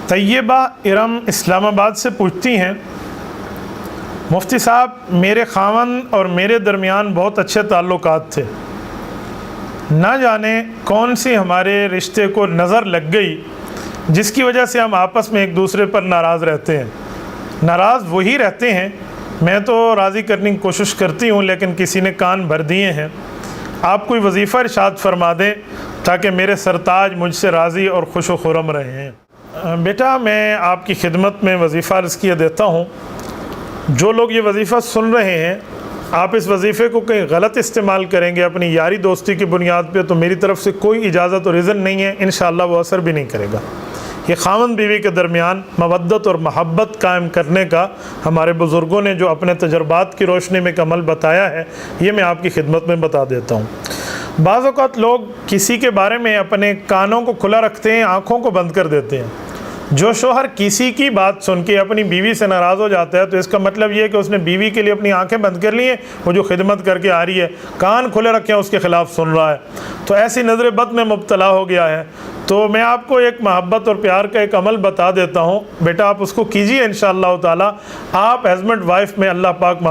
طیبہ ارم اسلام آباد سے پوچھتی ہیں، مفتی صاحب میرے خاوند اور میرے درمیان بہت اچھے تعلقات تھے، نہ جانے کون سی ہمارے رشتے کو نظر لگ گئی جس کی وجہ سے ہم آپس میں ایک دوسرے پر ناراض رہتے ہیں۔ ناراض وہی رہتے ہیں، میں تو راضی کرنے کی کوشش کرتی ہوں لیکن کسی نے کان بھر دیے ہیں۔ آپ کوئی وظیفہ ارشاد فرما دیں تاکہ میرے سرتاج مجھ سے راضی اور خوش و خرم رہیں۔ بیٹا میں آپ کی خدمت میں وظیفہ عرض کیے دیتا ہوں، جو لوگ یہ وظیفہ سن رہے ہیں آپ اس وظیفے کو کہیں غلط استعمال کریں گے اپنی یاری دوستی کی بنیاد پہ تو میری طرف سے کوئی اجازت اور اذن نہیں ہے، انشاءاللہ وہ اثر بھی نہیں کرے گا۔ یہ خاوند بیوی کے درمیان مودت اور محبت قائم کرنے کا ہمارے بزرگوں نے جو اپنے تجربات کی روشنی میں ایک عمل بتایا ہے، یہ میں آپ کی خدمت میں بتا دیتا ہوں۔ بعض اوقات لوگ کسی کے بارے میں اپنے کانوں کو کھلا رکھتے ہیں، آنکھوں کو بند کر دیتے ہیں۔ جو شوہر کسی کی بات سن کے اپنی بیوی سے ناراض ہو جاتا ہے تو اس کا مطلب یہ ہے کہ اس نے بیوی کے لیے اپنی آنکھیں بند کر لی ہیں، وہ جو خدمت کر کے آ رہی ہے کان کھلے رکھے ہیں اس کے خلاف سن رہا ہے، تو ایسی نظر بد میں مبتلا ہو گیا ہے۔ تو میں آپ کو ایک محبت اور پیار کا ایک عمل بتا دیتا ہوں، بیٹا آپ اس کو کیجئے انشاءاللہ تعالی، آپ ہسبینڈ وائف میں اللہ پاک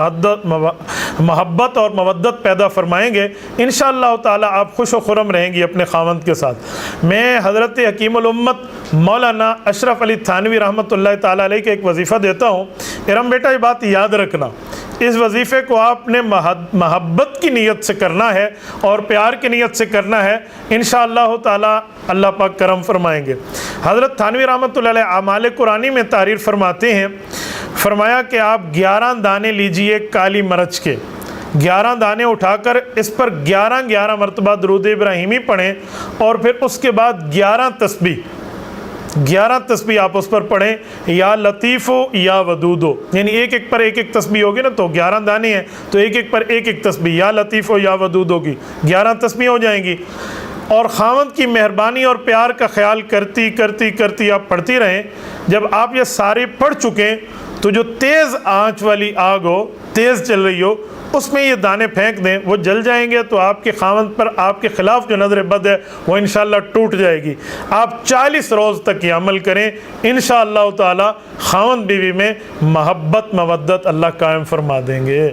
محبت اور مودت پیدا فرمائیں گے، انشاءاللہ تعالی آپ خوش و خرم رہیں گی اپنے خاوند کے ساتھ۔ میں حضرت حکیم الامت مولانا اشرف علی تھانوی رحمۃ اللہ تعالی علیہ کے ایک وظیفہ دیتا ہوں، ارم بیٹا یہ بات یاد رکھنا، اس وظیفے کو آپ نے محبت کی نیت سے کرنا ہے اور پیار کی نیت سے کرنا ہے، انشاءاللہ تعالی اللہ پاک کرم فرمائیں گے۔ حضرت تھانوی رحمۃ اللہ علیہ اعمال قرآنی میں تعریر فرماتے ہیں، فرمایا کہ آپ 11 دانے لیجئے کالی مرچ کے، 11 دانے اٹھا کر اس پر 11 مرتبہ درود ابراہیمی پڑھیں اور پھر اس کے بعد 11 تسبیح آپ اس پر پڑھیں، یا لطیف ہو یا ودود ہو، یعنی ایک ایک پر ایک ایک تسبیح ہوگی نا، تو 11 دانے ہیں تو ایک ایک پر ایک ایک تسبیح، یا لطیف ہو یا ودود ہوگی، 11 تسبیح ہو جائیں گی۔ اور خاوند کی مہربانی اور پیار کا خیال کرتی کرتی کرتی آپ پڑھتی رہیں۔ جب آپ یہ سارے پڑھ چکیں تو جو تیز آنچ والی آگ ہو، تیز چل رہی ہو، اس میں یہ دانے پھینک دیں، وہ جل جائیں گے تو آپ کے خاوند پر آپ کے خلاف جو نظر بد ہے وہ انشاءاللہ ٹوٹ جائے گی۔ آپ 40 روز تک یہ عمل کریں، انشاءاللہ تعالی خاوند بیوی میں محبت مودت اللہ قائم فرما دیں گے۔